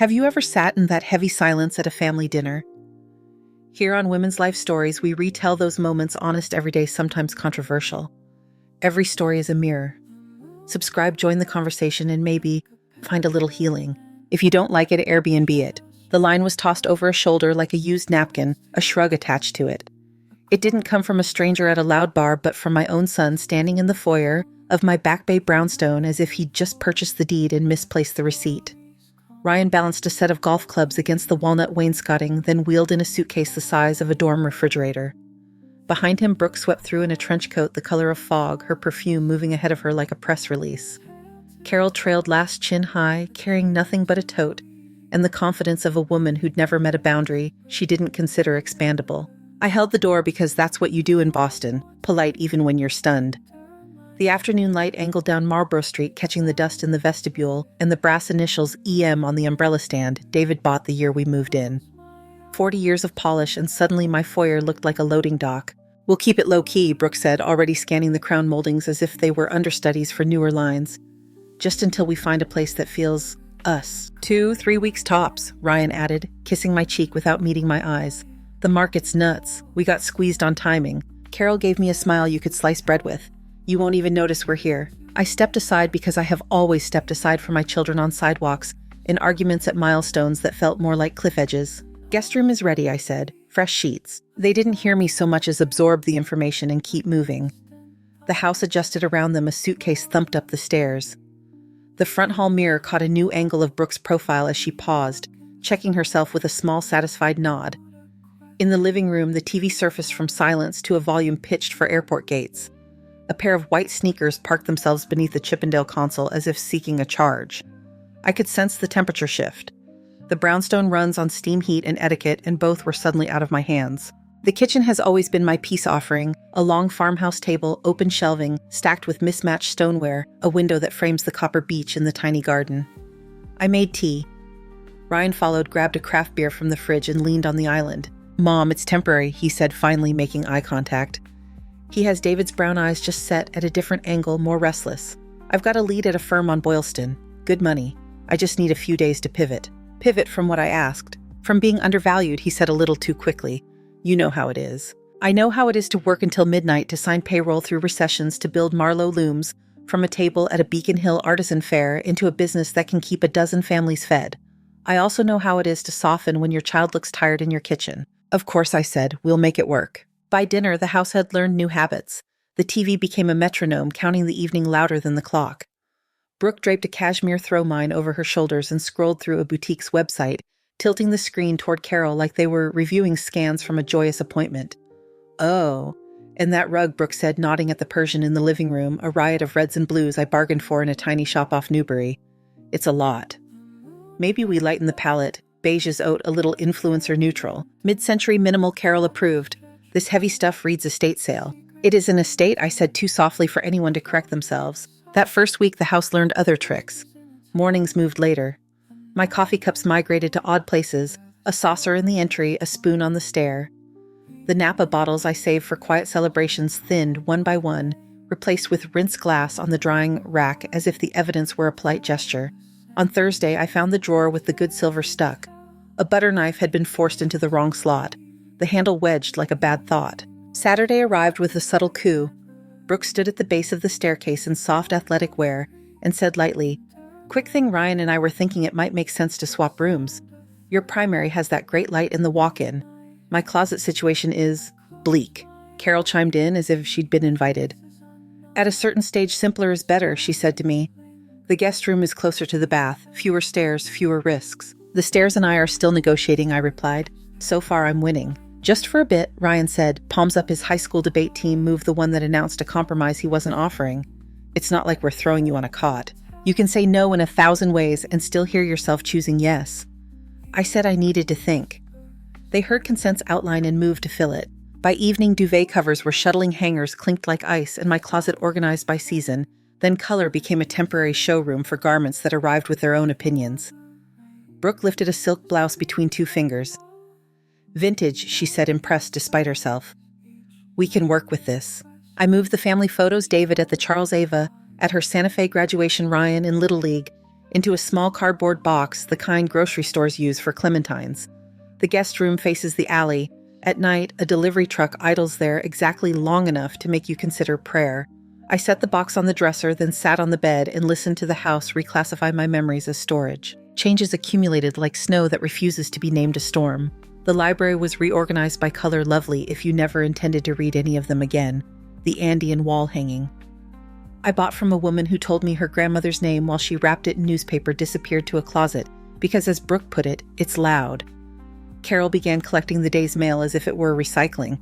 Have you ever sat in that heavy silence at a family dinner? Here on Women's Life Stories, we retell those moments, honest, everyday, sometimes controversial. Every story is a mirror. Subscribe, join the conversation, and maybe find a little healing. If you don't like it, Airbnb it. The line was tossed over a shoulder like a used napkin, a shrug attached to it. It didn't come from a stranger at a loud bar, but from my own son standing in the foyer of my Back Bay Brownstone as if he'd just purchased the deed and misplaced the receipt. Ryan balanced a set of golf clubs against the walnut wainscoting, then wheeled in a suitcase the size of a dorm refrigerator. Behind him, Brooke swept through in a trench coat the color of fog, her perfume moving ahead of her like a press release. Carol trailed last, chin high, carrying nothing but a tote, and the confidence of a woman who'd never met a boundary she didn't consider expandable. I held the door because that's what you do in Boston, polite even when you're stunned. The afternoon light angled down Marlborough Street, catching the dust in the vestibule and the brass initials EM on the umbrella stand David bought the year we moved in. 40 years of polish, and suddenly my foyer looked like a loading dock. "We'll keep it low-key," Brooke said, already scanning the crown moldings as if they were understudies for newer lines. "Just until we find a place that feels us." 2-3 weeks tops, Ryan added, kissing my cheek without meeting my eyes. "The market's nuts. We got squeezed on timing." Carol gave me a smile you could slice bread with. "You won't even notice we're here." I stepped aside because I have always stepped aside for my children on sidewalks, in arguments at milestones that felt more like cliff edges. "Guest room is ready," I said. "Fresh sheets." They didn't hear me so much as absorb the information and keep moving. The house adjusted around them, a suitcase thumped up the stairs. The front hall mirror caught a new angle of Brooke's profile as she paused, checking herself with a small, satisfied nod. In the living room, the TV surfaced from silence to a volume pitched for airport gates. A pair of white sneakers parked themselves beneath the Chippendale console as if seeking a charge. I could sense the temperature shift. The Brownstone runs on steam, heat, and etiquette, and both were suddenly out of my hands. The kitchen has always been my peace offering, a long farmhouse table, open shelving, stacked with mismatched stoneware, a window that frames the copper beech in the tiny garden. I made tea. Ryan followed, grabbed a craft beer from the fridge, and leaned on the island. "Mom, it's temporary," he said, finally making eye contact. He has David's brown eyes just set at a different angle, more restless. "I've got a lead at a firm on Boylston. Good money. I just need a few days to pivot." "Pivot from what?" I asked. "From being undervalued," he said a little too quickly. "You know how it is." "I know how it is to work until midnight, to sign payroll through recessions, to build Marlowe looms from a table at a Beacon Hill artisan fair into a business that can keep a dozen families fed. I also know how it is to soften when your child looks tired in your kitchen." "Of course," I said. "We'll make it work." By dinner, the house had learned new habits. The TV became a metronome, counting the evening louder than the clock. Brooke draped a cashmere throw mine over her shoulders and scrolled through a boutique's website, tilting the screen toward Carol like they were reviewing scans from a joyous appointment. "Oh, and that rug," Brooke said, nodding at the Persian in the living room, a riot of reds and blues I bargained for in a tiny shop off Newbury. "It's a lot." "Maybe we lighten the palette. Beige is oat, a little influencer neutral. Mid-century minimal," Carol approved. "This heavy stuff reads estate sale." "It is an estate," I said too softly for anyone to correct themselves. That first week, the house learned other tricks. Mornings moved later. My coffee cups migrated to odd places, a saucer in the entry, a spoon on the stair. The Napa bottles I saved for quiet celebrations thinned one by one, replaced with rinse glass on the drying rack as if the evidence were a polite gesture. On Thursday, I found the drawer with the good silver stuck. A butter knife had been forced into the wrong slot, the handle wedged like a bad thought. Saturday arrived with a subtle coup. Brooke stood at the base of the staircase in soft athletic wear and said lightly, "Quick thing, Ryan and I were thinking it might make sense to swap rooms. Your primary has that great light in the walk-in. My closet situation is bleak." Carol chimed in as if she'd been invited. "At a certain stage, simpler is better," she said to me. "The guest room is closer to the bath, fewer stairs, fewer risks." "The stairs and I are still negotiating," I replied. "So far, I'm winning." "Just for a bit," Ryan said, palms up, his high school debate team move, the one that announced a compromise he wasn't offering. "It's not like we're throwing you on a cot. You can say no in 1,000 ways and still hear yourself choosing yes." I said I needed to think. They heard consent's outline and moved to fill it. By evening, duvet covers were shuttling, hangers clinked like ice, and my closet organized by season. Then color became a temporary showroom for garments that arrived with their own opinions. Brooke lifted a silk blouse between two fingers. "Vintage," she said, impressed despite herself. "We can work with this." I moved the family photos, David at the Charles Ava, at her Santa Fe graduation, Ryan in Little League, into a small cardboard box, the kind grocery stores use for clementines. The guest room faces the alley. At night, a delivery truck idles there exactly long enough to make you consider prayer. I set the box on the dresser, then sat on the bed and listened to the house reclassify my memories as storage. Changes accumulated like snow that refuses to be named a storm. The library was reorganized by color lovely if you never intended to read any of them again. The Andean wall hanging. I bought from a woman who told me her grandmother's name while she wrapped it in newspaper disappeared to a closet, because as Brooke put it, it's loud. Carol began collecting the day's mail as if it were recycling.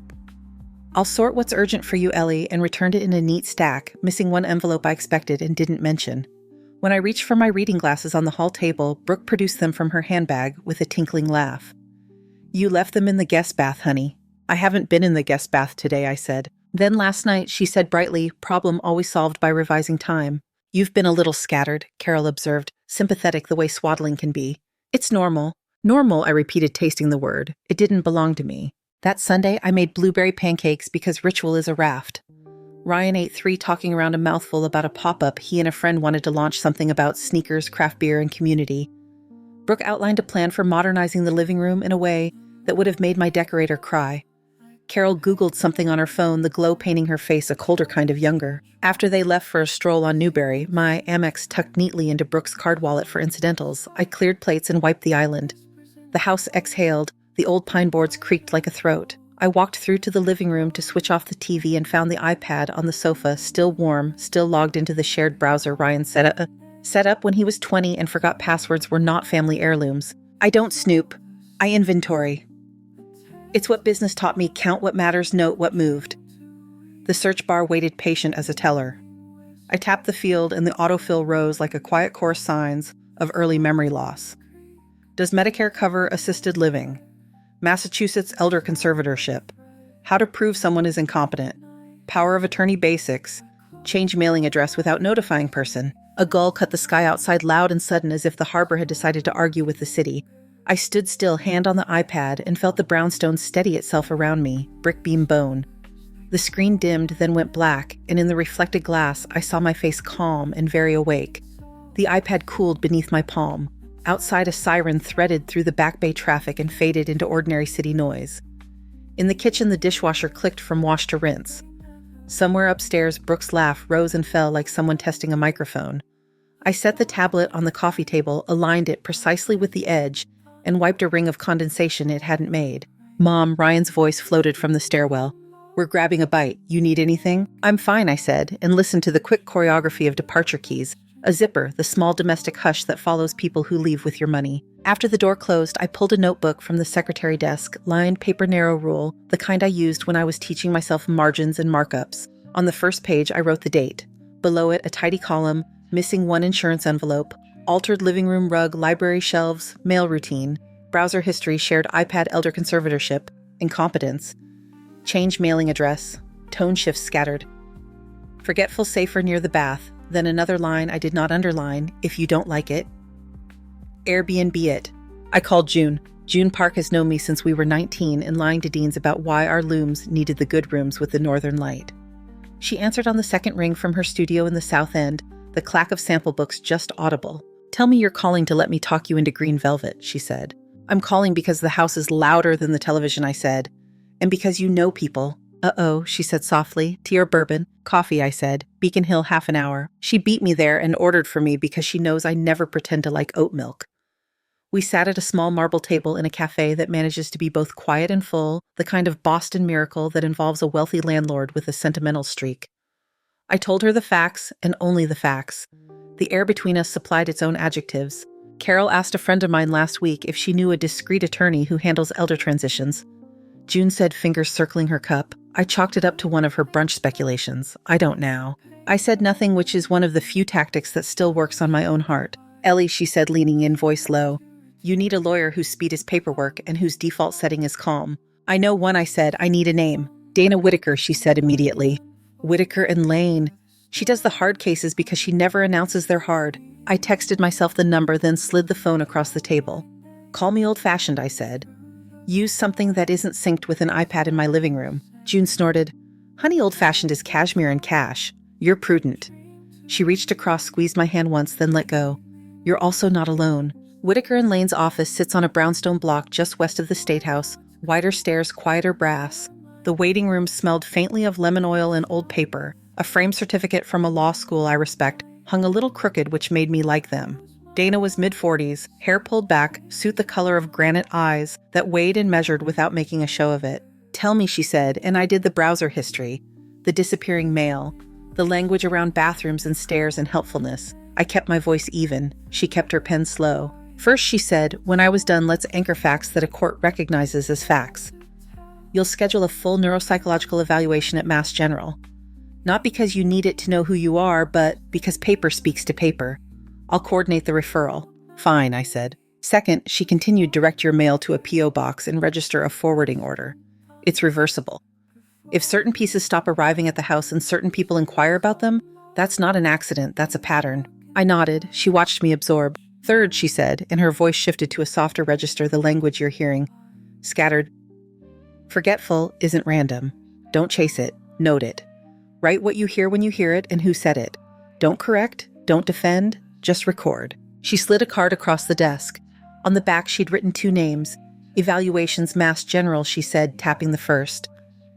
I'll sort what's urgent for you, Ellie, and returned it in a neat stack, missing one envelope I expected and didn't mention. When I reached for my reading glasses on the hall table, Brooke produced them from her handbag with a tinkling laugh. You left them in the guest bath, honey. I haven't been in the guest bath today, I said. Then last night, she said brightly, problem always solved by revising time. You've been a little scattered, Carol observed, sympathetic the way swaddling can be. It's normal. Normal, I repeated, tasting the word. It didn't belong to me. That Sunday, I made blueberry pancakes because ritual is a raft. Ryan ate 3, talking around a mouthful about a pop-up he and a friend wanted to launch, something about sneakers, craft beer, and community. Brooke outlined a plan for modernizing the living room in a way that would have made my decorator cry. Carol Googled something on her phone, the glow painting her face a colder kind of younger. After they left for a stroll on Newberry, my Amex tucked neatly into Brooke's card wallet for incidentals, I cleared plates and wiped the island. The house exhaled. The old pine boards creaked like a throat. I walked through to the living room to switch off the TV and found the iPad on the sofa, still warm, still logged into the shared browser Ryan set up when he was 20 and forgot passwords were not family heirlooms. I don't snoop. I inventory. It's what business taught me: count what matters, note what moved. The search bar waited patient as a teller. I tapped the field and the autofill rose like a quiet chorus signs of early memory loss. Does Medicare cover assisted living? Massachusetts elder conservatorship. How to prove someone is incompetent. Power of attorney basics. Change mailing address without notifying person. A gull cut the sky outside loud and sudden as if the harbor had decided to argue with the city. I stood still, hand on the iPad, and felt the brownstone steady itself around me, brick beam bone. The screen dimmed, then went black, and in the reflected glass, I saw my face calm and very awake. The iPad cooled beneath my palm. Outside, a siren threaded through the Back Bay traffic and faded into ordinary city noise. In the kitchen, the dishwasher clicked from wash to rinse. Somewhere upstairs, Brooke's laugh rose and fell like someone testing a microphone. I set the tablet on the coffee table, aligned it precisely with the edge, and wiped a ring of condensation it hadn't made. Mom, Ryan's voice floated from the stairwell. We're grabbing a bite. You need anything? I'm fine, I said, and listened to the quick choreography of departure keys. A zipper, the small domestic hush that follows people who leave with your money. After the door closed, I pulled a notebook from the secretary desk, lined paper narrow rule, the kind I used when I was teaching myself margins and markups. On the first page, I wrote the date. Below it, a tidy column, missing one insurance envelope, altered living room rug, library shelves, mail routine, browser history, shared iPad elder conservatorship, incompetence, change mailing address, tone shifts scattered. Forgetful safer near the bath. Then another line I did not underline, if you don't like it. Airbnb it. I called June. June Park has known me since we were 19 and lying to Deans about why our looms needed the good rooms with the northern light. She answered on the second ring from her studio in the South End, the clack of sample books just audible. Tell me you're calling to let me talk you into green velvet, she said. I'm calling because the house is louder than the television, I said. And because you know people. Uh-oh, she said softly. Tea or bourbon? Coffee, I said. Beacon Hill, half an hour. She beat me there and ordered for me because she knows I never pretend to like oat milk. We sat at a small marble table in a cafe that manages to be both quiet and full, the kind of Boston miracle that involves a wealthy landlord with a sentimental streak. I told her the facts, and only the facts. The air between us supplied its own adjectives. Carol asked a friend of mine last week if she knew a discreet attorney who handles elder transitions. June said, fingers circling her cup. I chalked it up to one of her brunch speculations. I don't now. I said nothing, which is one of the few tactics that still works on my own heart. Ellie, she said, leaning in, voice low. You need a lawyer whose speed is paperwork and whose default setting is calm. I know one, I said. I need a name. Dana Whitaker, she said immediately. Whitaker and Lane. She does the hard cases because she never announces they're hard. I texted myself the number, then slid the phone across the table. Call me old-fashioned, I said. Use something that isn't synced with an iPad in my living room. June snorted. Honey, old-fashioned is cashmere and cash. You're prudent. She reached across, squeezed my hand once, then let go. You're also not alone. Whitaker and Lane's office sits on a brownstone block just west of the State House, wider stairs, quieter brass. The waiting room smelled faintly of lemon oil and old paper. A framed certificate from a law school I respect hung a little crooked, which made me like them. Dana was mid-40s, hair pulled back, suit the color of granite eyes that weighed and measured without making a show of it. Tell me, she said, and I did the browser history, the disappearing mail, the language around bathrooms and stairs and helpfulness. I kept my voice even. She kept her pen slow. First, she said, when I was done, let's anchor facts that a court recognizes as facts. You'll schedule a full neuropsychological evaluation at Mass General. Not because you need it to know who you are, but because paper speaks to paper. I'll coordinate the referral. Fine, I said. Second, she continued, direct your mail to a P.O. box and register a forwarding order. It's reversible. If certain pieces stop arriving at the house and certain people inquire about them, that's not an accident, that's a pattern. I nodded. She watched me absorb. Third, she said, and her voice shifted to a softer register, the language you're hearing. Scattered. Forgetful isn't random. Don't chase it. Note it. Write what you hear when you hear it and who said it. Don't correct. Don't defend. Just record. She slid a card across the desk. On the back, she'd written 2 names. Evaluations Mass General, she said, tapping the first.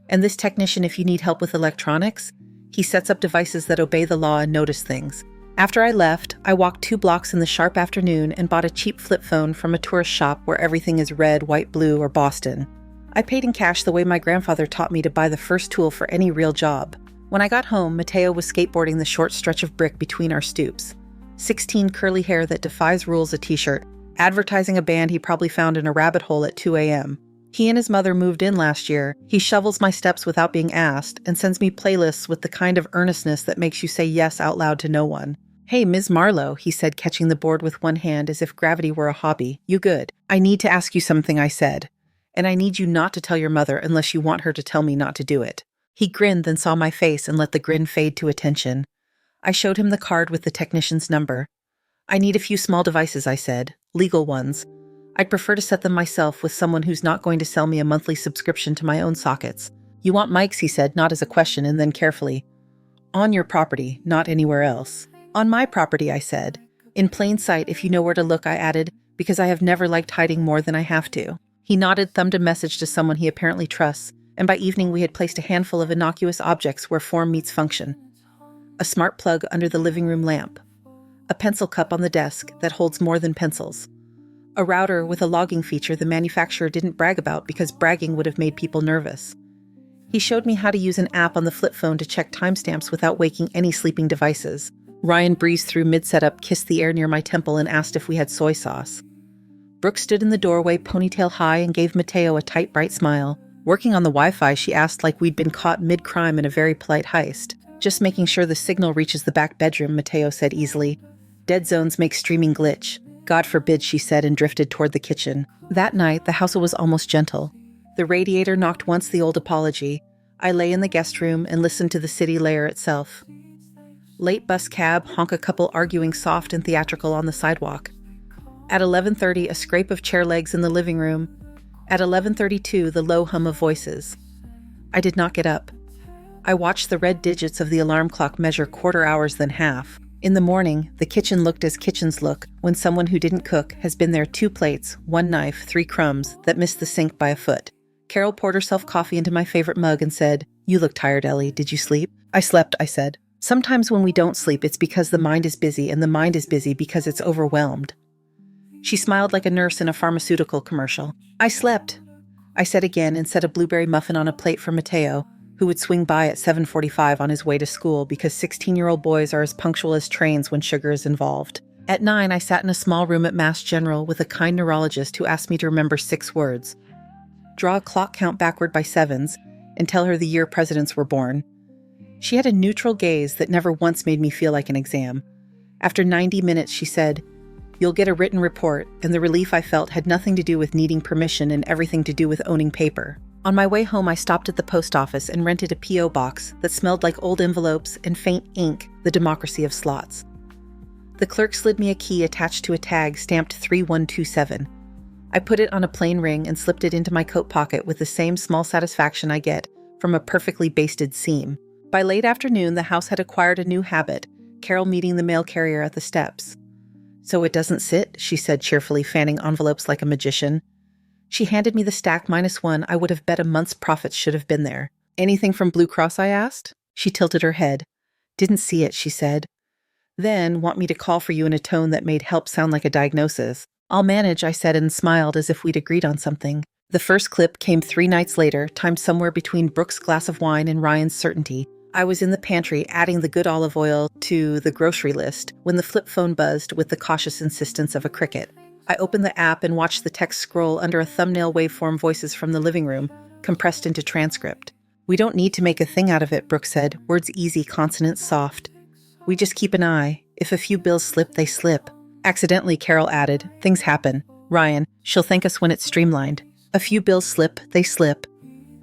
And this technician, if you need help with electronics, he sets up devices that obey the law and notice things. After I left, I walked 2 blocks in the sharp afternoon and bought a cheap flip phone from a tourist shop where everything is red, white, blue, or Boston. I paid in cash the way my grandfather taught me to buy the first tool for any real job. When I got home, Mateo was skateboarding the short stretch of brick between our stoops. 16 curly hair that defies rules a t-shirt, advertising a band he probably found in a rabbit hole at 2 a.m. He and his mother moved in last year. He shovels my steps without being asked and sends me playlists with the kind of earnestness that makes you say yes out loud to no one. Hey, Ms. Marlowe, he said, catching the board with one hand as if gravity were a hobby. You good? I need to ask you something, I said. And I need you not to tell your mother unless you want her to tell me not to do it. He grinned, then saw my face and let the grin fade to attention. I showed him the card with the technician's number. I need a few small devices, I said. Legal ones. I'd prefer to set them myself with someone who's not going to sell me a monthly subscription to my own sockets. You want mics, he said, not as a question, and then carefully. On your property, not anywhere else. On my property, I said. In plain sight, if you know where to look, I added, because I have never liked hiding more than I have to. He nodded, thumbed a message to someone he apparently trusts, and by evening we had placed a handful of innocuous objects where form meets function. A smart plug under the living room lamp. A pencil cup on the desk that holds more than pencils. A router with a logging feature the manufacturer didn't brag about because bragging would have made people nervous. He showed me how to use an app on the flip phone to check timestamps without waking any sleeping devices. Ryan breezed through mid-setup, kissed the air near my temple, and asked if we had soy sauce. Brooke stood in the doorway, ponytail high, and gave Mateo a tight, bright smile. Working on the Wi-Fi, she asked like we'd been caught mid-crime in a very polite heist. Just making sure the signal reaches the back bedroom, Mateo said easily. Dead zones make streaming glitch. God forbid, she said, and drifted toward the kitchen. That night, the house was almost gentle. The radiator knocked once the old apology. I lay in the guest room and listened to the city layer itself. Late bus cab, honk a couple arguing soft and theatrical on the sidewalk. At 11:30, a scrape of chair legs in the living room. At 11:32, the low hum of voices. I did not get up. I watched the red digits of the alarm clock measure quarter hours then half. In the morning, the kitchen looked as kitchens look when someone who didn't cook has been there 2 plates, 1 knife, 3 crumbs that missed the sink by a foot. Carol poured herself coffee into my favorite mug and said, "You look tired, Ellie. Did you sleep?" "I slept," I said. "Sometimes when we don't sleep, it's because the mind is busy, and the mind is busy because it's overwhelmed." She smiled like a nurse in a pharmaceutical commercial. "I slept," I said again, and set a blueberry muffin on a plate for Mateo, who would swing by at 7:45 on his way to school because 16-year-old boys are as punctual as trains when sugar is involved. At 9, I sat in a small room at Mass General with a kind neurologist who asked me to remember 6 words. Draw a clock count backward by 7s and tell her the year presidents were born. She had a neutral gaze that never once made me feel like an exam. After 90 minutes, she said, "You'll get a written report," and the relief I felt had nothing to do with needing permission and everything to do with owning paper. On my way home, I stopped at the post office and rented a P.O. box that smelled like old envelopes and faint ink, the democracy of slots. The clerk slid me a key attached to a tag stamped 3127. I put it on a plain ring and slipped it into my coat pocket with the same small satisfaction I get from a perfectly basted seam. By late afternoon, the house had acquired a new habit, Carol meeting the mail carrier at the steps. So it doesn't sit, she said cheerfully, fanning envelopes like a magician. She handed me the stack -1. I would have bet a month's profits should have been there. Anything from Blue Cross, I asked? She tilted her head. Didn't see it, she said. Then, want me to call for you in a tone that made help sound like a diagnosis. I'll manage, I said, and smiled as if we'd agreed on something. The first clip came 3 nights later, timed somewhere between Brooke's glass of wine and Ryan's certainty. I was in the pantry adding the good olive oil to the grocery list when the flip phone buzzed with the cautious insistence of a cricket. I opened the app and watched the text scroll under a thumbnail waveform, voices from the living room, compressed into transcript. We don't need to make a thing out of it, Brooke said, words easy, consonants soft. We just keep an eye. If a few bills slip, they slip. Accidentally, Carol added. Things happen. Ryan, she'll thank us when it's streamlined. A few bills slip, they slip.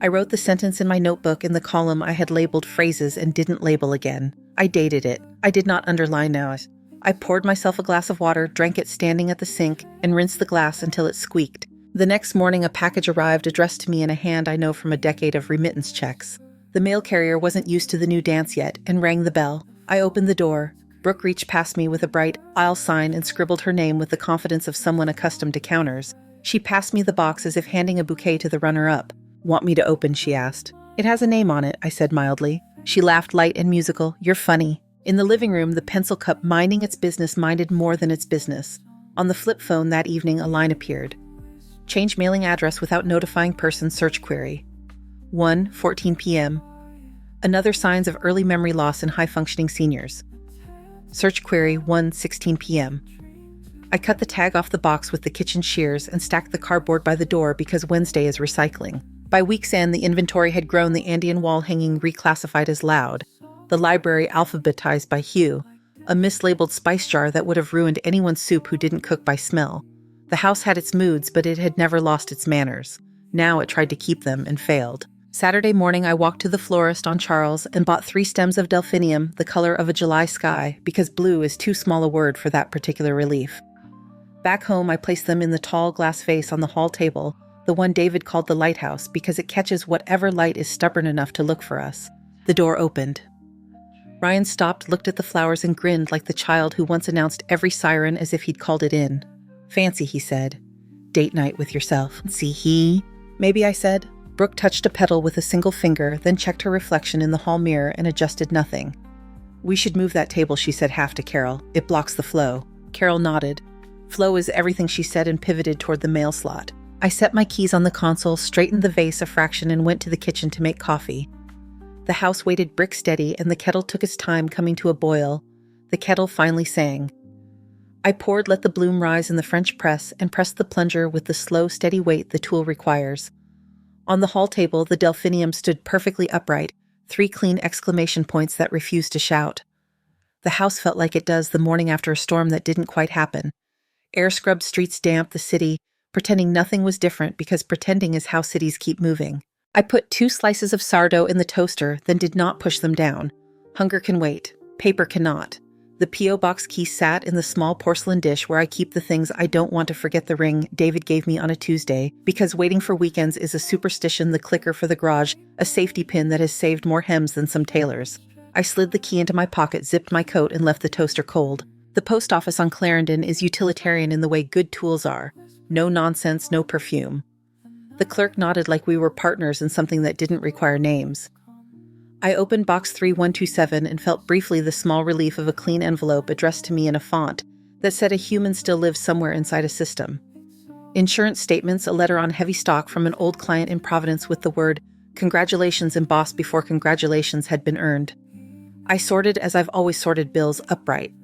I wrote the sentence in my notebook in the column I had labeled phrases and didn't label again. I dated it. I did not underline now. I poured myself a glass of water, drank it standing at the sink, and rinsed the glass until it squeaked. The next morning, a package arrived addressed to me in a hand I know from a decade of remittance checks. The mail carrier wasn't used to the new dance yet and rang the bell. I opened the door. Brooke reached past me with a bright aisle sign and scribbled her name with the confidence of someone accustomed to counters. She passed me the box as if handing a bouquet to the runner-up. Want me to open, she asked. It has a name on it, I said mildly. She laughed light and musical. You're funny. In the living room, the pencil cup minding its business minded more than its business. On the flip phone that evening, a line appeared. Change mailing address without notifying person, search query. 1:14 p.m. Another signs of early memory loss in high-functioning seniors. Search query 1:16 p.m. I cut the tag off the box with the kitchen shears and stacked the cardboard by the door because Wednesday is recycling. By week's end, the inventory had grown, the Andean wall hanging reclassified as loud, the library alphabetized by hue, a mislabeled spice jar that would have ruined anyone's soup who didn't cook by smell. The house had its moods, but it had never lost its manners. Now it tried to keep them and failed. Saturday morning, I walked to the florist on Charles and bought 3 stems of delphinium, the color of a July sky, because blue is too small a word for that particular relief. Back home, I placed them in the tall glass vase on the hall table, the one David called the lighthouse, because it catches whatever light is stubborn enough to look for us. The door opened. Ryan stopped, looked at the flowers, and grinned like the child who once announced every siren as if he'd called it in. Fancy, he said. Date night with yourself. See he? Maybe, I said. Brooke touched a petal with a single finger, then checked her reflection in the hall mirror and adjusted nothing. We should move that table, she said half to Carol. It blocks the flow. Carol nodded. Flow is everything, she said, and pivoted toward the mail slot. I set my keys on the console, straightened the vase a fraction, and went to the kitchen to make coffee. The house waited brick steady, and the kettle took its time coming to a boil. The kettle finally sang. I poured, let the bloom rise in the French press, and pressed the plunger with the slow, steady weight the tool requires. On the hall table, the delphinium stood perfectly upright, 3 clean exclamation points that refused to shout. The house felt like it does the morning after a storm that didn't quite happen. Air scrubbed streets damp the city, pretending nothing was different because pretending is how cities keep moving. I put 2 slices of sourdough in the toaster, then did not push them down. Hunger can wait. Paper cannot. The P.O. box key sat in the small porcelain dish where I keep the things I don't want to forget, the ring David gave me on a Tuesday, because waiting for weekends is a superstition, the clicker for the garage, a safety pin that has saved more hems than some tailors. I slid the key into my pocket, zipped my coat, and left the toaster cold. The post office on Clarendon is utilitarian in the way good tools are. No nonsense, no perfume. The clerk nodded like we were partners in something that didn't require names. I opened box 3127 and felt briefly the small relief of a clean envelope addressed to me in a font that said a human still lives somewhere inside a system. Insurance statements, a letter on heavy stock from an old client in Providence with the word "Congratulations" embossed before congratulations had been earned. I sorted as I've always sorted bills, upright.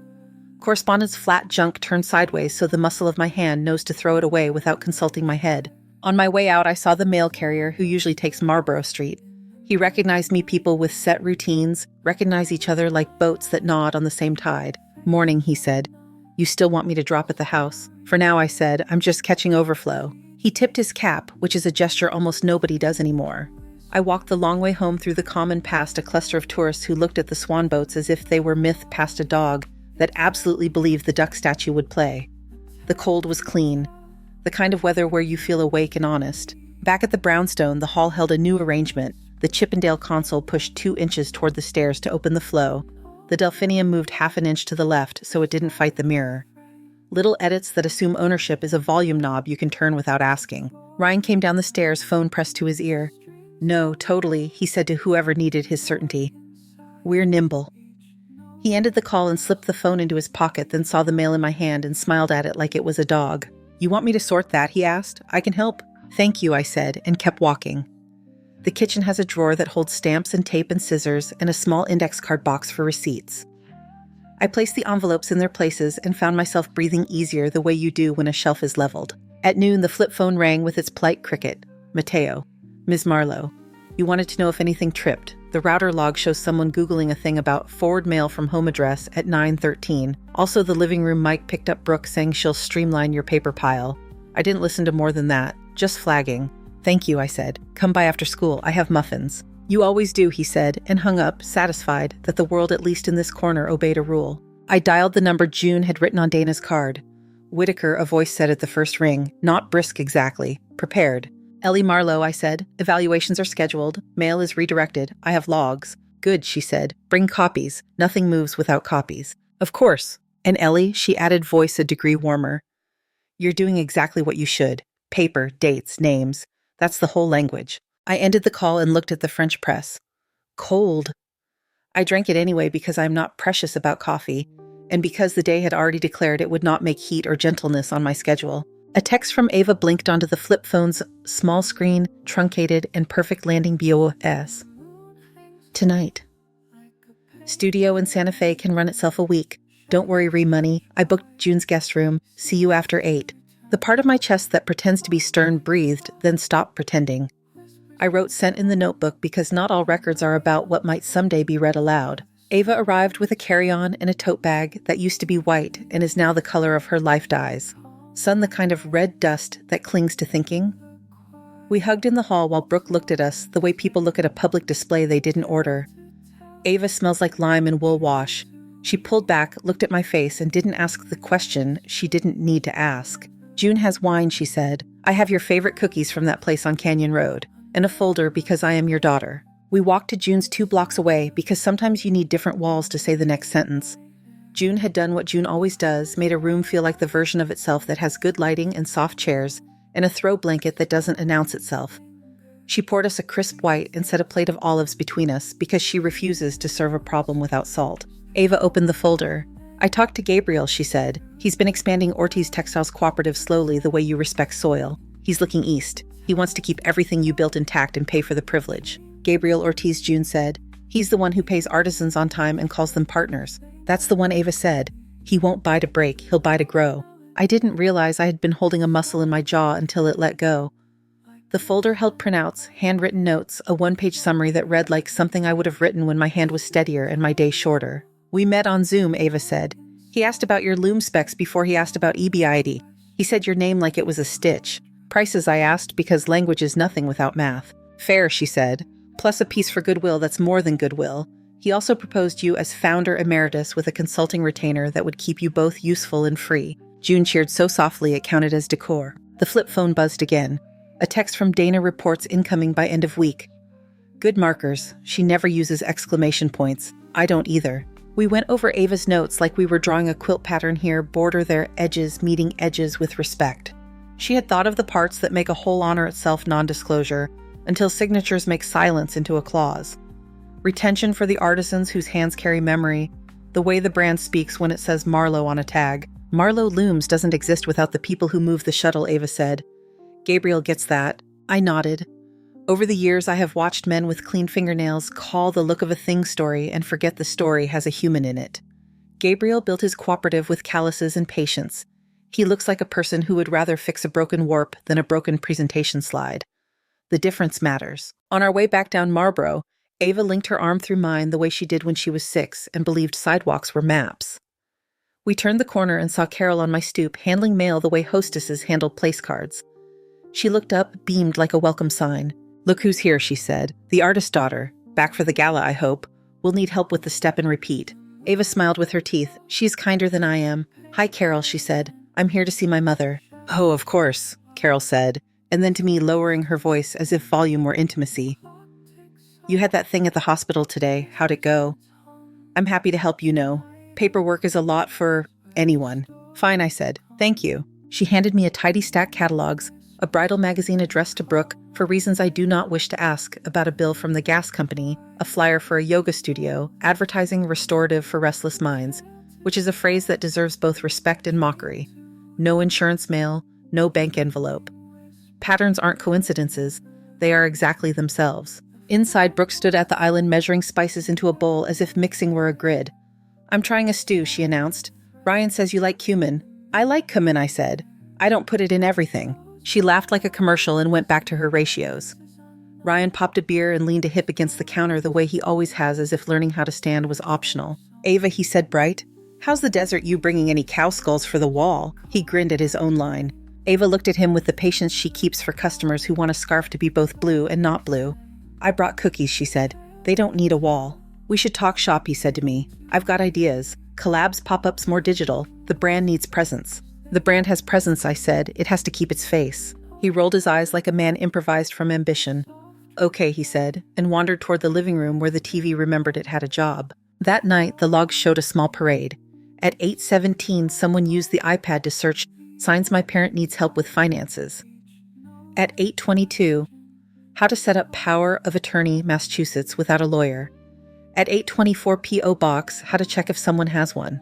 Correspondence flat junk turned sideways so the muscle of my hand knows to throw it away without consulting my head. On my way out, I saw the mail carrier who usually takes Marlborough Street. He recognized me. People with set routines recognize each other like boats that nod on the same tide. Morning, he said. You still want me to drop at the house? For now, I said. I'm just catching overflow. He tipped his cap, which is a gesture almost nobody does anymore. I walked the long way home through the common past a cluster of tourists who looked at the swan boats as if they were myth past a dog that absolutely believed the duck statue would play. The cold was clean. The kind of weather where you feel awake and honest. Back at the Brownstone, the hall held a new arrangement. The Chippendale console pushed 2 inches toward the stairs to open the flow. The delphinium moved half an inch to the left so it didn't fight the mirror. Little edits that assume ownership is a volume knob you can turn without asking. Ryan came down the stairs, phone pressed to his ear. "No, totally," he said to whoever needed his certainty. "We're nimble." He ended the call and slipped the phone into his pocket, then saw the mail in my hand and smiled at it like it was a dog. "You want me to sort that?" he asked. "I can help." "Thank you," I said, and kept walking. The kitchen has a drawer that holds stamps and tape and scissors and a small index card box for receipts. I placed the envelopes in their places and found myself breathing easier the way you do when a shelf is leveled. At noon, the flip phone rang with its polite cricket. "Mateo. Ms. Marlowe. You wanted to know if anything tripped. The router log shows someone Googling a thing about forward mail from home address at 9:13. Also, the living room mic picked up Brooke saying she'll streamline your paper pile. I didn't listen to more than that. Just flagging." "Thank you," I said. "Come by after school. I have muffins." "You always do," he said, and hung up, satisfied that the world, at least in this corner, obeyed a rule. I dialed the number June had written on Dana's card. "Whitaker," a voice said at the first ring. Not brisk exactly. Prepared. "Ellie Marlowe," I said. "Evaluations are scheduled. Mail is redirected. I have logs." "Good," she said. "Bring copies. Nothing moves without copies." "Of course." "And Ellie," she added, voice a degree warmer. "You're doing exactly what you should. Paper, dates, names. That's the whole language." I ended the call and looked at the French press. Cold. I drank it anyway because I am not precious about coffee, and because the day had already declared it would not make heat or gentleness on my schedule. A text from Ava blinked onto the flip phone's small screen, truncated, and perfect landing BOS. "Tonight. Studio in Santa Fe can run itself a week. Don't worry, Money. I booked June's guest room. See you after 8. The part of my chest that pretends to be stern breathed, then stopped pretending. I wrote "sent" in the notebook because not all records are about what might someday be read aloud. Ava arrived with a carry-on and a tote bag that used to be white and is now the color of her life dyes. Sun, the kind of red dust that clings to thinking. We hugged in the hall while Brooke looked at us the way people look at a public display they didn't order. Ava smells like lime and wool wash. She pulled back, looked at my face, and didn't ask the question she didn't need to ask. "June has wine," she said. "I have your favorite cookies from that place on Canyon Road. And a folder because I am your daughter." We walked to June's 2 blocks away because sometimes you need different walls to say the next sentence. June had done what June always does, made a room feel like the version of itself that has good lighting and soft chairs and a throw blanket that doesn't announce itself. She poured us a crisp white and set a plate of olives between us because she refuses to serve a problem without salt. Ava opened the folder. "I talked to Gabriel," she said. "He's been expanding Ortiz Textiles Cooperative slowly the way you respect soil. He's looking east. He wants to keep everything you built intact and pay for the privilege." "Gabriel Ortiz," June said. "He's the one who pays artisans on time and calls them partners." "That's the one," Ava said. "He won't buy to break, he'll buy to grow." I didn't realize I had been holding a muscle in my jaw until it let go. The folder held printouts, handwritten notes, a one-page summary that read like something I would have written when my hand was steadier and my day shorter. "We met on Zoom," Ava said. "He asked about your loom specs before he asked about EBID. He said your name like it was a stitch. Prices, I asked, because language is nothing without math. Fair, she said, plus a piece for goodwill that's more than goodwill. He also proposed you as founder emeritus with a consulting retainer that would keep you both useful and free." June cheered so softly it counted as decor. The flip phone buzzed again. A text from Dana reports incoming by end of week. Good markers. She never uses exclamation points. I don't either. We went over Ava's notes like we were drawing a quilt pattern here, border their edges, meeting edges with respect. She had thought of the parts that make a whole honor itself non-disclosure, until signatures make silence into a clause. Retention for the artisans whose hands carry memory, the way the brand speaks when it says Marlowe on a tag. Marlowe Looms doesn't exist without the people who move the shuttle, Ava said. Gabriel gets that. I nodded. Over the years, I have watched men with clean fingernails call the look of a thing story and forget the story has a human in it. Gabriel built his cooperative with calluses and patience. He looks like a person who would rather fix a broken warp than a broken presentation slide. The difference matters. On our way back down Marlboro, Ava linked her arm through mine the way she did when she was 6 and believed sidewalks were maps. We turned the corner and saw Carol on my stoop handling mail the way hostesses handle place cards. She looked up, beamed like a welcome sign. Look who's here, she said. The artist daughter. Back for the gala, I hope. We'll need help with the step and repeat. Ava smiled with her teeth. She's kinder than I am. Hi, Carol, she said. I'm here to see my mother. Oh, of course, Carol said, and then to me lowering her voice as if volume were intimacy. You had that thing at the hospital today. How'd it go? I'm happy to help, you know. Paperwork is a lot for anyone. Fine, I said. Thank you. She handed me a tidy stack catalogs, a bridal magazine addressed to Brooke for reasons I do not wish to ask, about a bill from the gas company, a flyer for a yoga studio, advertising restorative for restless minds, which is a phrase that deserves both respect and mockery. No insurance mail, no bank envelope. Patterns aren't coincidences, they are exactly themselves. Inside, Brooke stood at the island measuring spices into a bowl as if mixing were a grid. I'm trying a stew, she announced. Ryan says you like cumin. I like cumin, I said. I don't put it in everything. She laughed like a commercial and went back to her ratios. Ryan popped a beer and leaned a hip against the counter the way he always has, as if learning how to stand was optional. Ava, he said bright. How's the desert you bringing any cow skulls for the wall? He grinned at his own line. Ava looked at him with the patience she keeps for customers who want a scarf to be both blue and not blue. I brought cookies, she said. They don't need a wall. We should talk shop, he said to me. I've got ideas. Collabs, pop-ups, more digital. The brand needs presence. The brand has presence, I said. It has to keep its face. He rolled his eyes like a man improvised from ambition. Okay, he said, and wandered toward the living room where the TV remembered it had a job. That night, the logs showed a small parade. At 8:17, someone used the iPad to search, signs my parent needs help with finances. At 8:22, how to set up power of attorney, Massachusetts, without a lawyer. At 8:24 P.O. Box, how to check if someone has one.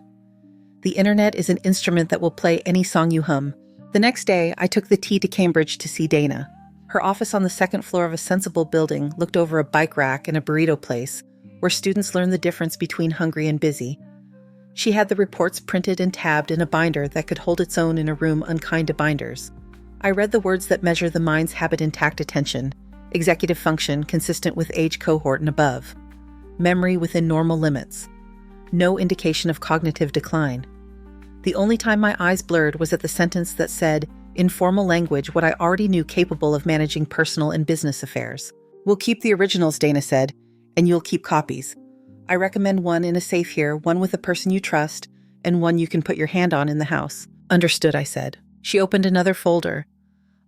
The internet is an instrument that will play any song you hum. The next day, I took the T to Cambridge to see Dana. Her office on the second floor of a sensible building looked over a bike rack and a burrito place, where students learn the difference between hungry and busy. She had the reports printed and tabbed in a binder that could hold its own in a room unkind to binders. I read the words that measure the mind's habit intact attention, executive function consistent with age cohort and above, memory within normal limits, no indication of cognitive decline. The only time my eyes blurred was at the sentence that said, in formal language, what I already knew capable of managing personal and business affairs. We'll keep the originals, Dana said, and you'll keep copies. I recommend one in a safe here, one with a person you trust, and one you can put your hand on in the house. Understood, I said. She opened another folder.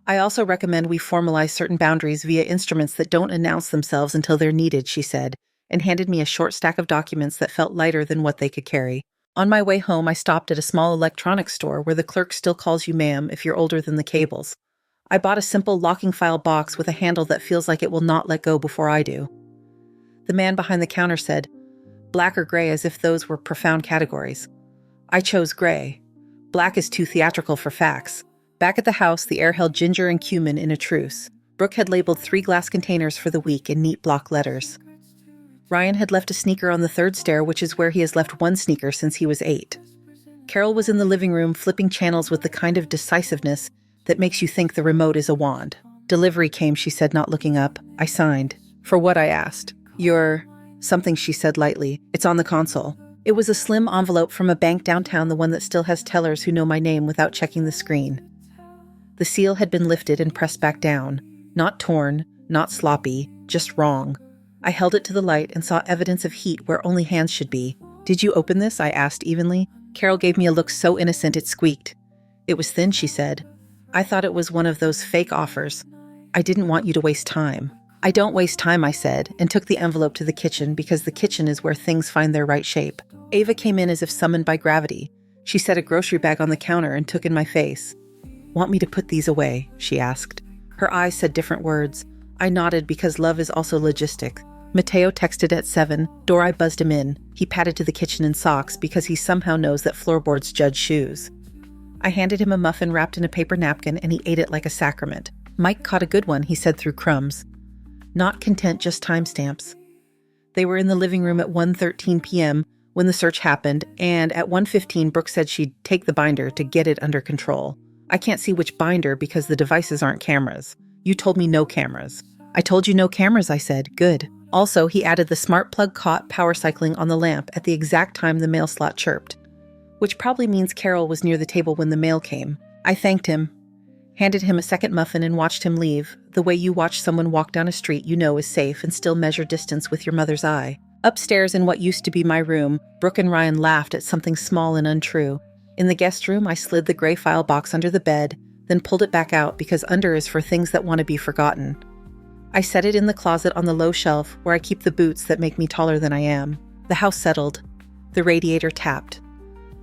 I also recommend we formalize certain boundaries via instruments that don't announce themselves until they're needed, she said, and handed me a short stack of documents that felt lighter than what they could carry. On my way home, I stopped at a small electronics store where the clerk still calls you ma'am if you're older than the cables. I bought a simple locking file box with a handle that feels like it will not let go before I do. The man behind the counter said, black or gray, as if those were profound categories. I chose gray. Black is too theatrical for facts. Back at the house, the air held ginger and cumin in a truce. Brooke had labeled 3 glass containers for the week in neat block letters. Ryan had left a sneaker on the 3rd stair, which is where he has left 1 sneaker since he was 8. Carol was in the living room flipping channels with the kind of decisiveness that makes you think the remote is a wand. Delivery came, she said, not looking up. I signed. For what, I asked. Your... something, she said lightly. It's on the console. It was a slim envelope from a bank downtown, the one that still has tellers who know my name without checking the screen. The seal had been lifted and pressed back down. Not torn, not sloppy, just wrong. I held it to the light and saw evidence of heat where only hands should be. Did you open this? I asked evenly. Carol gave me a look so innocent it squeaked. It was thin, she said. I thought it was one of those fake offers. I didn't want you to waste time. I don't waste time, I said, and took the envelope to the kitchen because the kitchen is where things find their right shape. Ava came in as if summoned by gravity. She set a grocery bag on the counter and took in my face. Want me to put these away? She asked. Her eyes said different words. I nodded because love is also logistic. Mateo texted at 7. Dorai buzzed him in. He padded to the kitchen in socks because he somehow knows that floorboards judge shoes. I handed him a muffin wrapped in a paper napkin and he ate it like a sacrament. Mike caught a good one, he said through crumbs. Not content, just timestamps. They were in the living room at 1:13 p.m. when the search happened, and at 1:15 Brooke said she'd take the binder to get it under control. I can't see which binder because the devices aren't cameras. You told me no cameras. I told you no cameras, I said. Good. Also, he added the smart plug caught power cycling on the lamp at the exact time the mail slot chirped, which probably means Carol was near the table when the mail came. I thanked him, handed him a second muffin and watched him leave, the way you watch someone walk down a street you know is safe and still measure distance with your mother's eye. Upstairs in what used to be my room, Brooke and Ryan laughed at something small and untrue. In the guest room, I slid the gray file box under the bed, then pulled it back out because under is for things that want to be forgotten. I set it in the closet on the low shelf where I keep the boots that make me taller than I am. The house settled. The radiator tapped.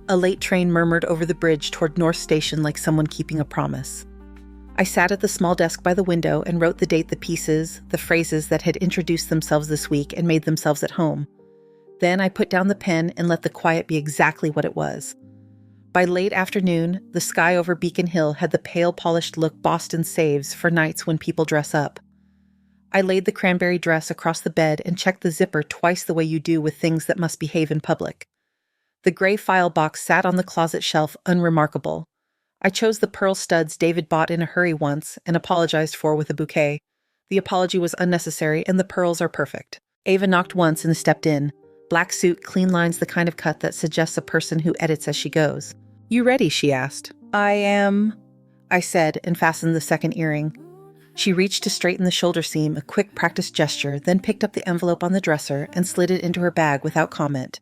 A late train murmured over the bridge toward North Station like someone keeping a promise. I sat at the small desk by the window and wrote the date, the pieces, the phrases that had introduced themselves this week and made themselves at home. Then I put down the pen and let the quiet be exactly what it was. By late afternoon, the sky over Beacon Hill had the pale, polished look Boston saves for nights when people dress up. I laid the cranberry dress across the bed and checked the zipper twice the way you do with things that must behave in public. The gray file box sat on the closet shelf, unremarkable. I chose the pearl studs David bought in a hurry once and apologized for with a bouquet. The apology was unnecessary, and the pearls are perfect. Ava knocked once and stepped in. Black suit, clean lines, the kind of cut that suggests a person who edits as she goes. "You ready?" she asked. "I am," I said, and fastened the second earring. She reached to straighten the shoulder seam, a quick practiced gesture, then picked up the envelope on the dresser and slid it into her bag without comment.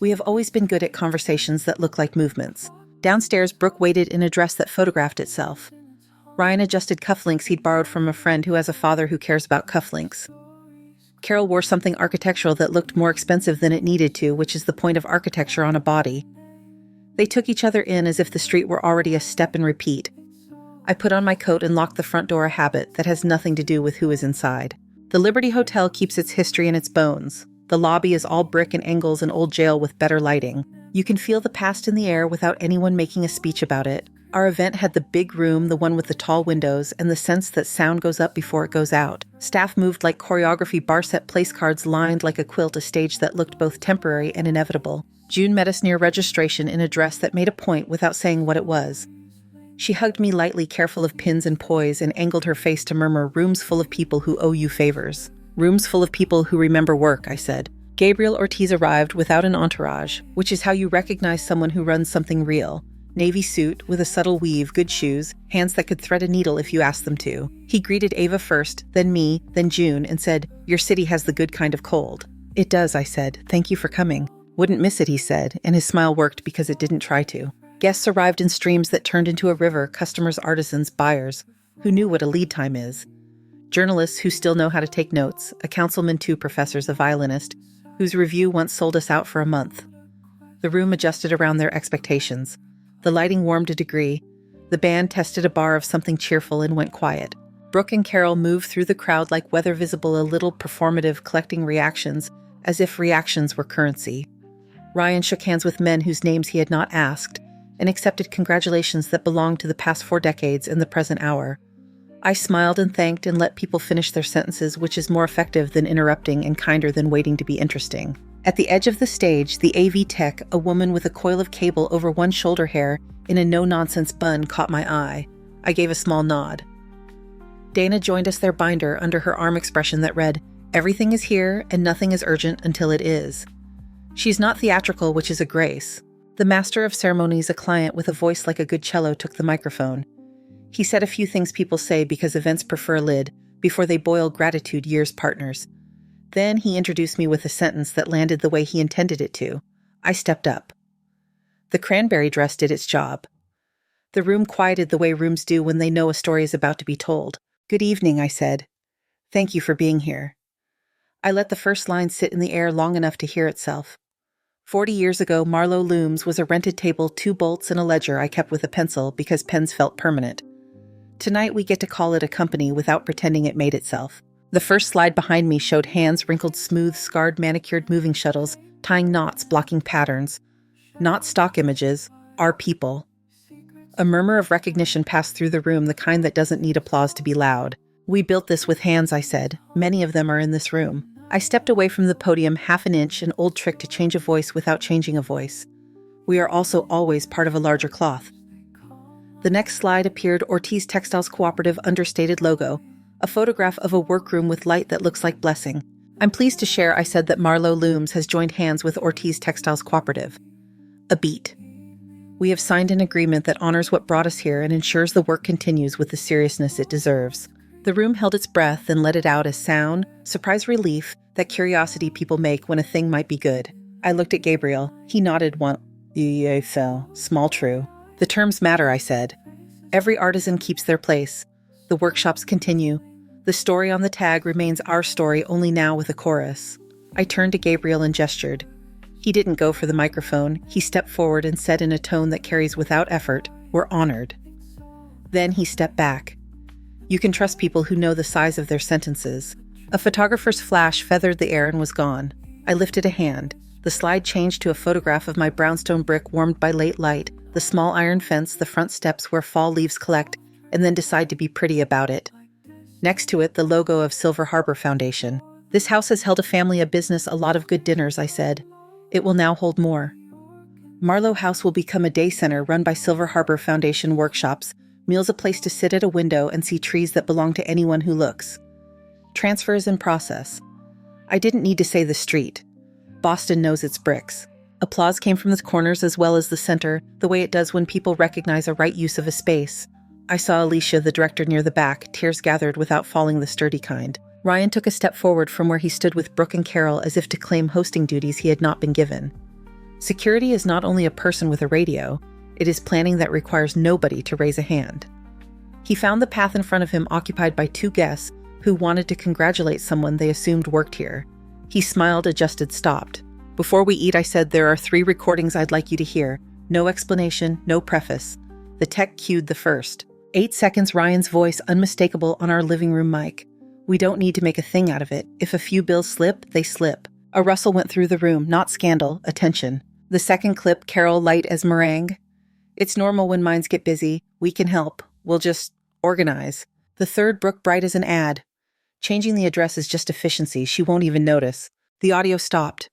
We have always been good at conversations that look like movements. Downstairs, Brooke waited in a dress that photographed itself. Ryan adjusted cufflinks he'd borrowed from a friend who has a father who cares about cufflinks. Carol wore something architectural that looked more expensive than it needed to, which is the point of architecture on a body. They took each other in as if the street were already a step and repeat. I put on my coat and locked the front door, a habit that has nothing to do with who is inside. The Liberty Hotel keeps its history in its bones. The lobby is all brick and angles, an old jail with better lighting. You can feel the past in the air without anyone making a speech about it. Our event had the big room, the one with the tall windows, and the sense that sound goes up before it goes out. Staff moved like choreography, bar set place cards lined like a quilt, a stage that looked both temporary and inevitable. June met us near registration in a dress that made a point without saying what it was. She hugged me lightly, careful of pins and poise, and angled her face to murmur, "Rooms full of people who owe you favors." "Rooms full of people who remember work," I said. Gabriel Ortiz arrived without an entourage, which is how you recognize someone who runs something real. Navy suit with a subtle weave, good shoes, hands that could thread a needle if you asked them to. He greeted Ava first, then me, then June, and said, "Your city has the good kind of cold." "It does," I said. "Thank you for coming." "Wouldn't miss it," he said, and his smile worked because it didn't try to. Guests arrived in streams that turned into a river, customers, artisans, buyers, who knew what a lead time is. Journalists who still know how to take notes, a councilman, 2 professors, a violinist, whose review once sold us out for a month. The room adjusted around their expectations. The lighting warmed a degree. The band tested a bar of something cheerful and went quiet. Brooke and Carol moved through the crowd like weather visible, a little performative, collecting reactions, as if reactions were currency. Ryan shook hands with men whose names he had not asked, and accepted congratulations that belonged to the past 4 decades and the present hour. I smiled and thanked and let people finish their sentences, which is more effective than interrupting and kinder than waiting to be interesting. At the edge of the stage, the AV tech, a woman with a coil of cable over one shoulder hair in a no-nonsense bun, caught my eye. I gave a small nod. Dana joined us, their binder under her arm expression that read, "Everything is here and nothing is urgent until it is." She's not theatrical, which is a grace. The master of ceremonies, a client with a voice like a good cello, took the microphone. He said a few things people say because events prefer a lid, before they boil gratitude years partners. Then he introduced me with a sentence that landed the way he intended it to. I stepped up. The cranberry dress did its job. The room quieted the way rooms do when they know a story is about to be told. "Good evening," I said. "Thank you for being here." I let the first line sit in the air long enough to hear itself. 40 years ago, Marlowe Looms was a rented table, 2 bolts, and a ledger I kept with a pencil because pens felt permanent. Tonight we get to call it a company without pretending it made itself. The first slide behind me showed hands wrinkled smooth, scarred, manicured moving shuttles, tying knots, blocking patterns. Not stock images, our people. A murmur of recognition passed through the room, the kind that doesn't need applause to be loud. "We built this with hands," I said. "Many of them are in this room." I stepped away from the podium half an inch, an old trick to change a voice without changing a voice. We are also always part of a larger cloth. The next slide appeared, Ortiz Textiles Cooperative understated logo, a photograph of a workroom with light that looks like blessing. "I'm pleased to share," I said, "that Marlowe Looms has joined hands with Ortiz Textiles Cooperative." A beat. "We have signed an agreement that honors what brought us here and ensures the work continues with the seriousness it deserves." The room held its breath and let it out as sound, surprise, relief, that curiosity people make when a thing might be good. I looked at Gabriel. He nodded one. "Yeah, fell. Small true." "The terms matter," I said. "Every artisan keeps their place. The workshops continue. The story on the tag remains our story, only now with a chorus." I turned to Gabriel and gestured. He didn't go for the microphone. He stepped forward and said in a tone that carries without effort, "We're honored." Then he stepped back. You can trust people who know the size of their sentences. A photographer's flash feathered the air and was gone. I lifted a hand. The slide changed to a photograph of my brownstone brick warmed by late light, the small iron fence, the front steps where fall leaves collect, and then decide to be pretty about it. Next to it, the logo of Silver Harbor Foundation. This house has held a family, a business, a lot of good dinners, I said. It will now hold more. Marlowe House will become a day center run by Silver Harbor Foundation workshops, meals, a place to sit at a window and see trees that belong to anyone who looks. Transfer is in process. I didn't need to say the street. Boston knows its bricks. Applause came from the corners as well as the center, the way it does when people recognize a right use of a space. I saw Alicia, the director, near the back, tears gathered without falling, the sturdy kind. Ryan took a step forward from where he stood with Brooke and Carol as if to claim hosting duties he had not been given. Security is not only a person with a radio, it is planning that requires nobody to raise a hand. He found the path in front of him occupied by two guests who wanted to congratulate someone they assumed worked here. He smiled, adjusted, stopped. Before we eat, I said, there are 3 recordings I'd like you to hear. No explanation, no preface. The tech cued the first. 8 seconds, Ryan's voice unmistakable on our living room mic. We don't need to make a thing out of it. If a few bills slip, they slip. A rustle went through the room, not scandal, attention. The second clip, Carol light as meringue. It's normal when minds get busy. We can help. We'll just organize. The third, Brooke bright as an ad. Changing the address is just efficiency. She won't even notice. The audio stopped.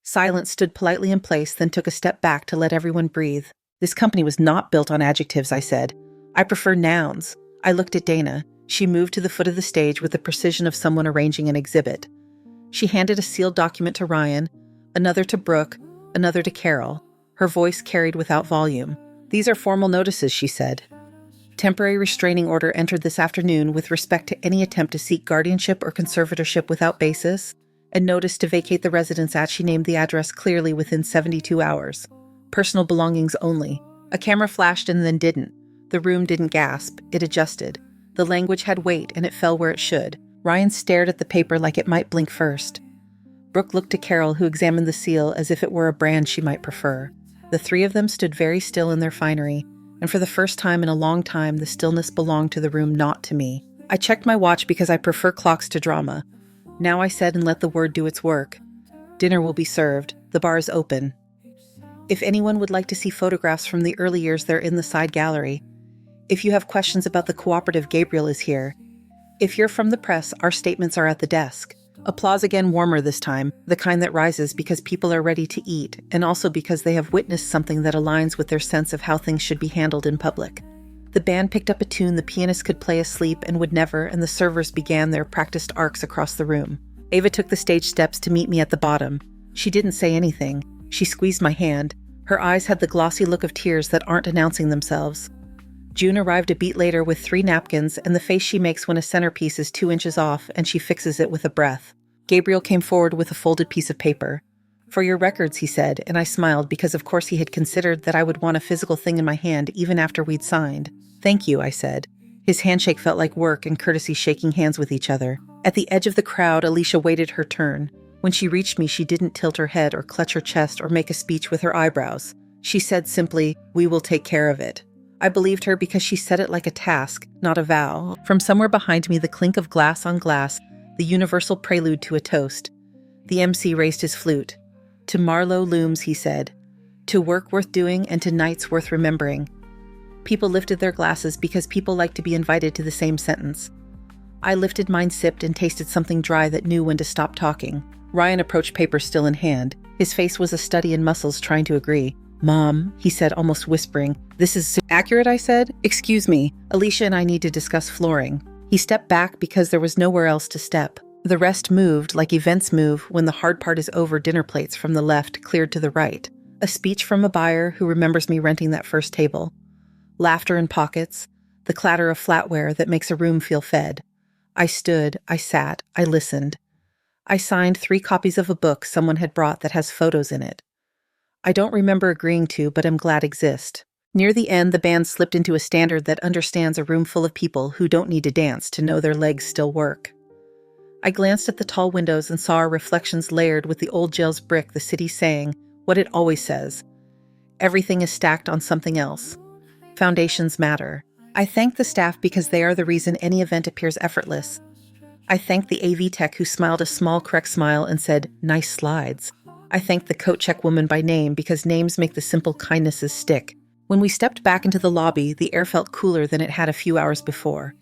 Silence stood politely in place, then took a step back to let everyone breathe. This company was not built on adjectives, I said. I prefer nouns. I looked at Dana. She moved to the foot of the stage with the precision of someone arranging an exhibit. She handed a sealed document to Ryan, another to Brooke, another to Carol. Her voice carried without volume. These are formal notices, she said. Temporary restraining order entered this afternoon with respect to any attempt to seek guardianship or conservatorship without basis, and notice to vacate the residence at, she named the address clearly, within 72 hours. Personal belongings only. A camera flashed and then didn't. The room didn't gasp. It adjusted. The language had weight and it fell where it should. Ryan stared at the paper like it might blink first. Brooke looked to Carol, who examined the seal as if it were a brand she might prefer. The 3 of them stood very still in their finery, and for the first time in a long time, the stillness belonged to the room, not to me. I checked my watch because I prefer clocks to drama. Now I said, and let the word do its work. Dinner will be served. The bar is open. If anyone would like to see photographs from the early years, they're in the side gallery. If you have questions about the cooperative, Gabriel is here. If you're from the press, our statements are at the desk. Applause again, warmer this time, the kind that rises because people are ready to eat, and also because they have witnessed something that aligns with their sense of how things should be handled in public. The band picked up a tune the pianist could play asleep and would never, and the servers began their practiced arcs across the room. Ava took the stage steps to meet me at the bottom. She didn't say anything. She squeezed my hand. Her eyes had the glossy look of tears that aren't announcing themselves. June arrived a beat later with 3 napkins and the face she makes when a centerpiece is 2 inches off and she fixes it with a breath. Gabriel came forward with a folded piece of paper. For your records, he said, and I smiled because of course he had considered that I would want a physical thing in my hand even after we'd signed. Thank you, I said. His handshake felt like work and courtesy, shaking hands with each other. At the edge of the crowd, Alicia waited her turn. When she reached me, she didn't tilt her head or clutch her chest or make a speech with her eyebrows. She said simply, "We will take care of it." I believed her because she said it like a task, not a vow. From somewhere behind me, the clink of glass on glass, the universal prelude to a toast. The MC raised his flute. To Marlowe looms, he said. To work worth doing and to nights worth remembering. People lifted their glasses because people like to be invited to the same sentence. I lifted mine, sipped, and tasted something dry that knew when to stop talking. Ryan approached, paper still in hand. His face was a study in muscles trying to agree. "Mom," he said, almost whispering. "This is accurate," I said. "Excuse me, Alicia and I need to discuss flooring." He stepped back because there was nowhere else to step. The rest moved like events move when the hard part is over. Dinner plates from the left cleared to the right. A speech from a buyer who remembers me renting that first table. Laughter in pockets. The clatter of flatware that makes a room feel fed. I stood, I sat, I listened. I signed 3 copies of a book someone had brought that has photos in it. I don't remember agreeing to, but am glad exist. Near the end, the band slipped into a standard that understands a room full of people who don't need to dance to know their legs still work. I glanced at the tall windows and saw our reflections layered with the old jail's brick, the city saying what it always says. Everything is stacked on something else. Foundations matter. I thanked the staff because they are the reason any event appears effortless. I thanked the AV tech who smiled a small, correct smile and said, "Nice slides." I thanked the coat check woman by name because names make the simple kindnesses stick. When we stepped back into the lobby, the air felt cooler than it had a few hours before.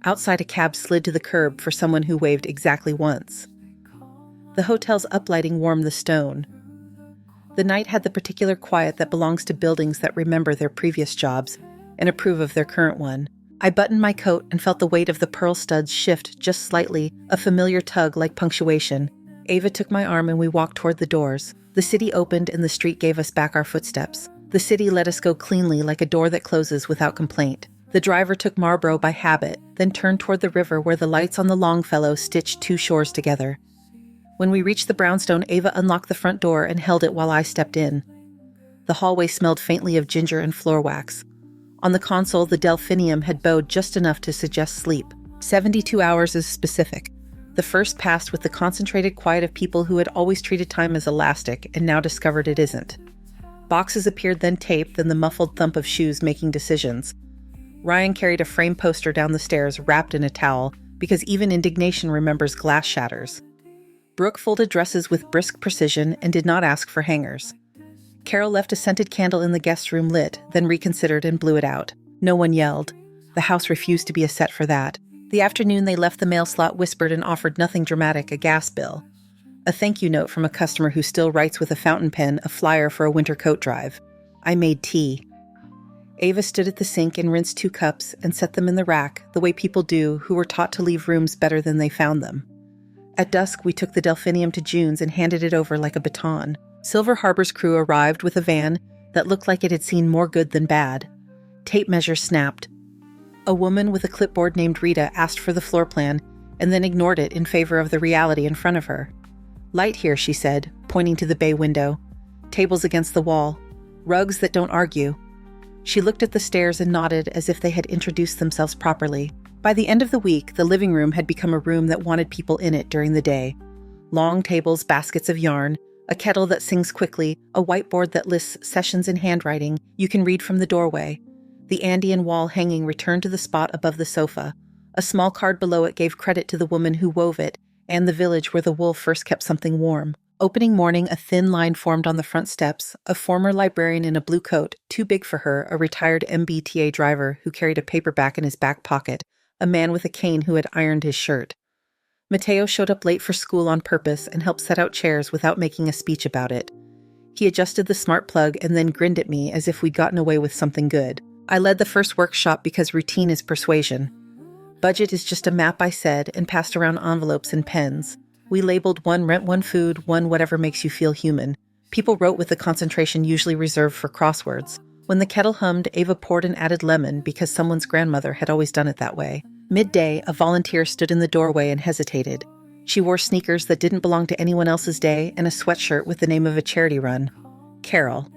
Outside, a cab slid to the curb for someone who waved exactly once. The hotel's uplighting warmed the stone. The night had the particular quiet that belongs to buildings that remember their previous jobs and approve of their current one. I buttoned my coat and felt the weight of the pearl studs shift just slightly, a familiar tug like punctuation. Ava took my arm and we walked toward the doors. The city opened and the street gave us back our footsteps. The city let us go cleanly like a door that closes without complaint. The driver took Marlboro by habit, then turned toward the river where the lights on the Longfellow stitched two shores together. When we reached the Brownstone, Ava unlocked the front door and held it while I stepped in. The hallway smelled faintly of ginger and floor wax. On the console, the delphinium had bowed just enough to suggest sleep. 72 hours is specific. The first passed with the concentrated quiet of people who had always treated time as elastic and now discovered it isn't. Boxes appeared, then taped, then the muffled thump of shoes making decisions. Ryan carried a frame poster down the stairs wrapped in a towel because even indignation remembers glass shatters. Brooke folded dresses with brisk precision and did not ask for hangers. Carol left a scented candle in the guest room lit, then reconsidered and blew it out. No one yelled. The house refused to be a set for that. The afternoon they left the mail slot whispered and offered nothing dramatic, a gas bill. A thank you note from a customer who still writes with a fountain pen, a flyer for a winter coat drive. I made tea. Ava stood at the sink and rinsed 2 cups and set them in the rack, the way people do who were taught to leave rooms better than they found them. At dusk, we took the delphinium to June's and handed it over like a baton. Silver Harbor's crew arrived with a van that looked like it had seen more good than bad. Tape measures snapped. A woman with a clipboard named Rita asked for the floor plan and then ignored it in favor of the reality in front of her. "Light here," she said, pointing to the bay window. "Tables against the wall. Rugs that don't argue." She looked at the stairs and nodded as if they had introduced themselves properly. By the end of the week, the living room had become a room that wanted people in it during the day. Long tables, baskets of yarn, a kettle that sings quickly, a whiteboard that lists sessions in handwriting you can read from the doorway. The Andean wall hanging returned to the spot above the sofa. A small card below it gave credit to the woman who wove it and the village where the wool first kept something warm. Opening morning, a thin line formed on the front steps, a former librarian in a blue coat, too big for her, a retired MBTA driver who carried a paperback in his back pocket, a man with a cane who had ironed his shirt. Mateo showed up late for school on purpose and helped set out chairs without making a speech about it. He adjusted the smart plug and then grinned at me as if we'd gotten away with something good. I led the first workshop because routine is persuasion. Budget is just a map, I said, and passed around envelopes and pens. We labeled one rent, one food, one whatever makes you feel human. People wrote with the concentration usually reserved for crosswords. When the kettle hummed, Ava poured and added lemon because someone's grandmother had always done it that way. Midday, a volunteer stood in the doorway and hesitated. She wore sneakers that didn't belong to anyone else's day and a sweatshirt with the name of a charity run. Carol.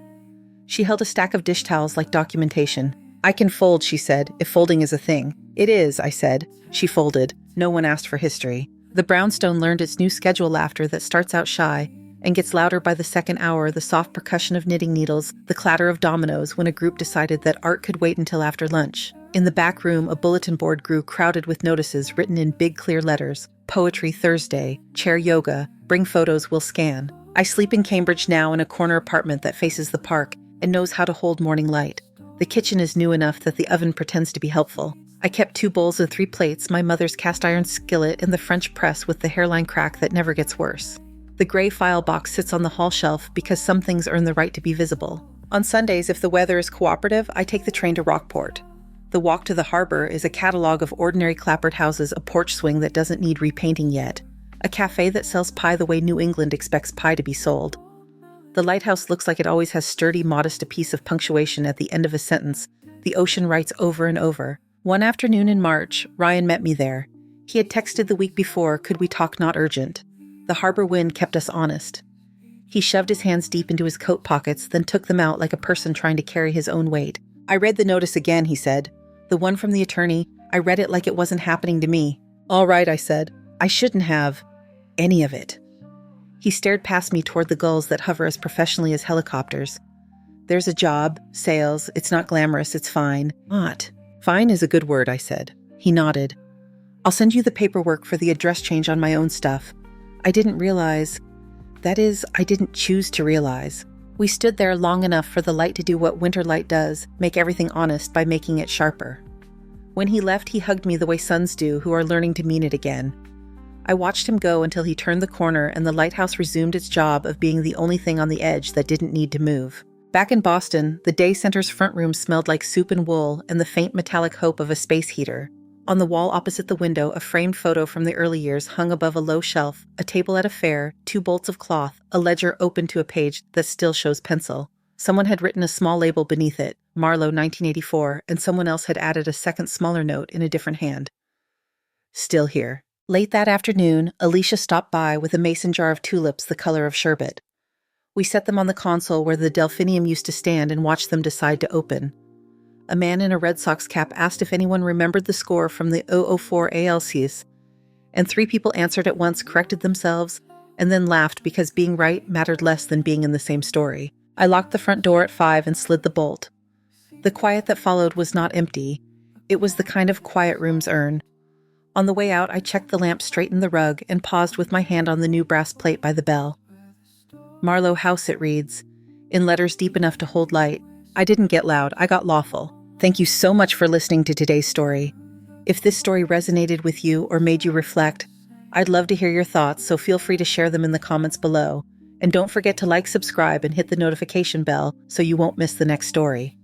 She held a stack of dish towels like documentation. "I can fold," she said, "if folding is a thing." "It is," I said. She folded. No one asked for history. The Brownstone learned its new schedule laughter that starts out shy and gets louder by the second hour, the soft percussion of knitting needles, the clatter of dominoes when a group decided that art could wait until after lunch. In the back room, a bulletin board grew crowded with notices written in big clear letters. Poetry Thursday, chair yoga, bring photos, we'll scan. I sleep in Cambridge now in a corner apartment that faces the park and knows how to hold morning light. The kitchen is new enough that the oven pretends to be helpful. I kept 2 bowls and 3 plates, my mother's cast iron skillet, and the French press with the hairline crack that never gets worse. The gray file box sits on the hall shelf because some things earn the right to be visible. On Sundays, if the weather is cooperative, I take the train to Rockport. The walk to the harbor is a catalog of ordinary clapboard houses, a porch swing that doesn't need repainting yet, a cafe that sells pie the way New England expects pie to be sold. The lighthouse looks like it always has sturdy, modest a piece of punctuation at the end of a sentence. The ocean writes over and over. One afternoon in March, Ryan met me there. He had texted the week before, could we talk, not urgent. The harbor wind kept us honest. He shoved his hands deep into his coat pockets, then took them out like a person trying to carry his own weight. I read the notice again, he said. The one from the attorney. I read it like it wasn't happening to me. All right, I said. I shouldn't have any of it. He stared past me toward the gulls that hover as professionally as helicopters. There's a job, sales, it's not glamorous, it's fine. Not. Fine is a good word, I said. He nodded. I'll send you the paperwork for the address change on my own stuff. I didn't realize. That is, I didn't choose to realize. We stood there long enough for the light to do what winter light does, make everything honest by making it sharper. When he left, he hugged me the way sons do who are learning to mean it again. I watched him go until he turned the corner and the lighthouse resumed its job of being the only thing on the edge that didn't need to move. Back in Boston, the day center's front room smelled like soup and wool and the faint metallic hope of a space heater. On the wall opposite the window, a framed photo from the early years hung above a low shelf, a table at a fair, 2 bolts of cloth, a ledger open to a page that still shows pencil. Someone had written a small label beneath it, Marlowe 1984, and someone else had added a second smaller note in a different hand. Still here. Late that afternoon, Alicia stopped by with a mason jar of tulips the color of sherbet. We set them on the console where the delphinium used to stand and watched them decide to open. A man in a Red Sox cap asked if anyone remembered the score from the 004 ALCS, and 3 people answered at once, corrected themselves, and then laughed because being right mattered less than being in the same story. I locked the front door at 5 and slid the bolt. The quiet that followed was not empty. It was the kind of quiet rooms earn. On the way out, I checked the lamp, straightened the rug, and paused with my hand on the new brass plate by the bell. Marlowe House, it reads, in letters deep enough to hold light. I didn't get loud, I got lawful. Thank you so much for listening to today's story. If this story resonated with you or made you reflect, I'd love to hear your thoughts, so feel free to share them in the comments below. And don't forget to like, subscribe, and hit the notification bell so you won't miss the next story.